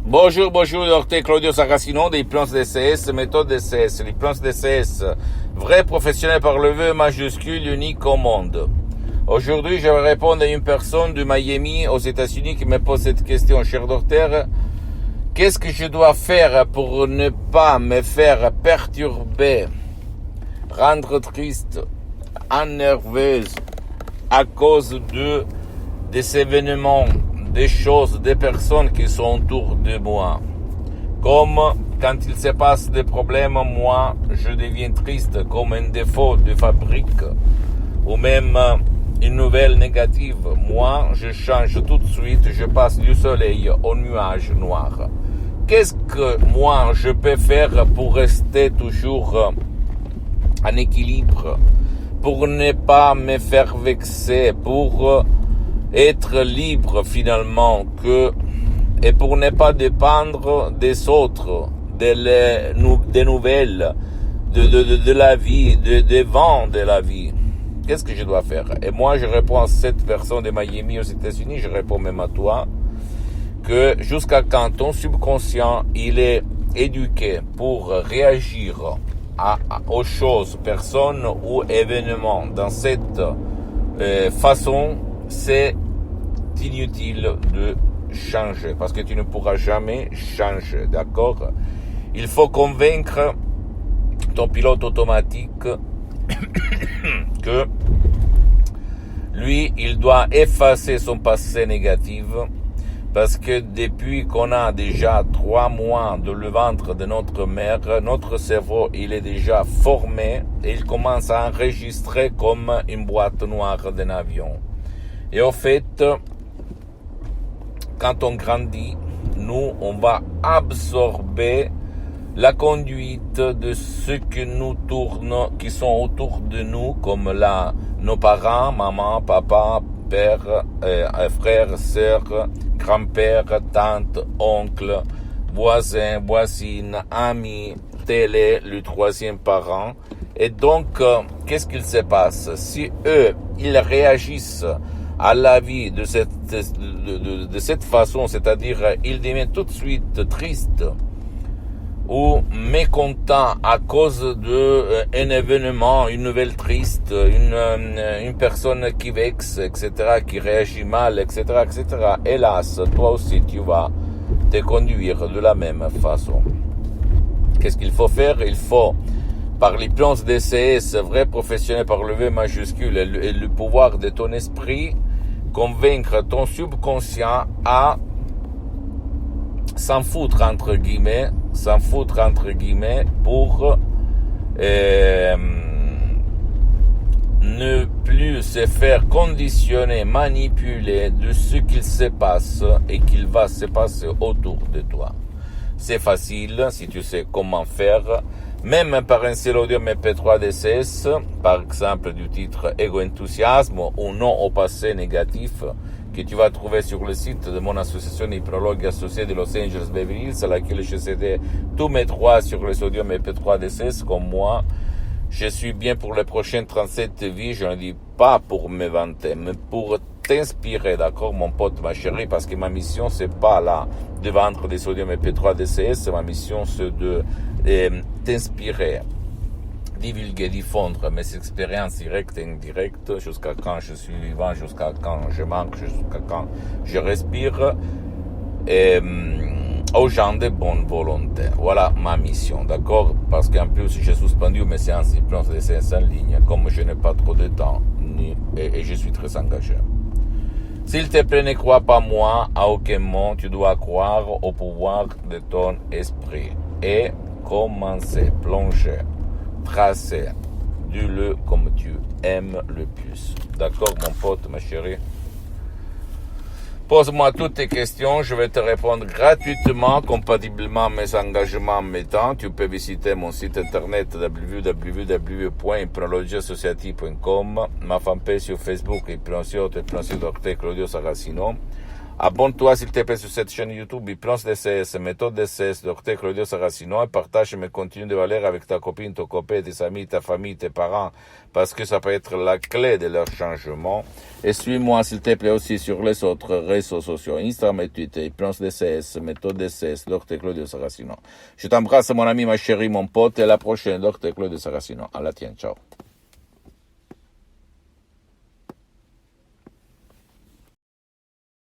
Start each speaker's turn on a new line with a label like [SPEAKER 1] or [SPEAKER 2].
[SPEAKER 1] Bonjour, docteur Claudio Saracino des plans DCS, méthode DCS. Les plans DCS, vrai professionnel par le V majuscule, unique au monde. Aujourd'hui, je vais répondre à une personne de Miami, aux États-Unis, qui me pose cette question. Cher docteur, qu'est-ce que je dois faire pour ne pas me faire perturber, rendre triste, nerveuse à cause des événements, des choses, des personnes qui sont autour de moi. Comme quand il se passe des problèmes, moi, je deviens triste comme un défaut de fabrique ou même une nouvelle négative. Moi, je change tout de suite, je passe du soleil au nuage noir. Qu'est-ce que moi, je peux faire pour rester toujours en équilibre, pour ne pas me faire vexer, pour être libre finalement, et pour ne pas dépendre des autres, des nouvelles, de la vie, des vents de la vie. Qu'est-ce que je dois faire? Et moi, je réponds à cette personne de Miami aux États-Unis, je réponds même à toi, que jusqu'à quand ton subconscient, il est éduqué pour réagir aux choses, personnes ou événements dans cette façon, c'est inutile de changer parce que tu ne pourras jamais changer, d'accord? Il faut convaincre ton pilote automatique que lui, il doit effacer son passé négatif parce que depuis qu'on a déjà 3 mois de le ventre de notre mère, notre cerveau, il est déjà formé et il commence à enregistrer comme une boîte noire d'un avion. Et au fait, quand on grandit, nous, on va absorber la conduite de ceux qui nous tournent, qui sont autour de nous, comme nos parents, maman, papa, père, frère, sœur, grand-père, tante, oncle, voisin, voisine, ami, télé, le 3e parent. Et donc, qu'est-ce qu'il se passe? Si eux, ils réagissent à la vie de cette façon, c'est-à-dire ils deviennent tout de suite tristes ou mécontents à cause d'un événement, une nouvelle triste, une personne qui vexe, etc., qui réagit mal, etc., etc. Hélas, toi aussi tu vas te conduire de la même façon. Qu'est-ce qu'il faut faire? Il faut, par l'hypnose DCS, vrai professionnel par le V majuscule et le pouvoir de ton esprit, convaincre ton subconscient à s'en foutre entre guillemets pour ne plus se faire conditionner, manipuler de ce qu'il se passe et qu'il va se passer autour de toi. C'est facile si tu sais comment faire, même par un seul audio MP3 DCS, par exemple du titre Ego Enthousiasme ou non au passé négatif, que tu vas trouver sur le site de mon association hypnologue associée de Los Angeles Beverly Hills, à laquelle je cédais tous mes droits sur les audios MP3 DCS, comme moi. Je suis bien pour les prochaines 37 vies, je ne dis pas pour me vanter, mais pour t'inspirer, d'accord, mon pote, ma chérie, parce que ma mission, c'est pas là de vendre des sodium MP3 DCS, ma mission, c'est de t'inspirer, divulguer, diffondre mes expériences directes et indirectes, jusqu'à quand je suis vivant, jusqu'à quand je manque, jusqu'à quand je respire, et aux gens de bonne volonté. Voilà ma mission, d'accord? Parce qu'en plus, j'ai suspendu mes séances d'hypnose de séances en ligne, comme je n'ai pas trop de temps, et je suis très engagé. S'il te plaît, ne crois pas moi, à aucun moment, tu dois croire au pouvoir de ton esprit. Et commencer, plonger, tracer, dis-le comme tu aimes le plus. D'accord, mon pote, ma chérie? Pose-moi toutes tes questions, je vais te répondre gratuitement, compatiblement à mes engagements en mes temps. Tu peux visiter mon site internet www.hypnologieassociative.com, ma fanpage sur Facebook, Hypnosio Docteur Claudio Saracino. Abonne-toi s'il te plaît sur cette chaîne YouTube, Hypnose DCS, méthode DCS, Dr Claudio Saracino, et partage mes contenus de valeur avec ta copine, ton copain, tes amis, ta famille, tes parents, parce que ça peut être la clé de leur changement. Et suis-moi s'il te plaît aussi sur les autres réseaux sociaux, Instagram et Twitter, Hypnose DCS, méthode DCS, Dr Claudio Saracino. Je t'embrasse mon ami, ma chérie, mon pote, et à la prochaine, Dr Claudio Saracino. À la tienne, ciao.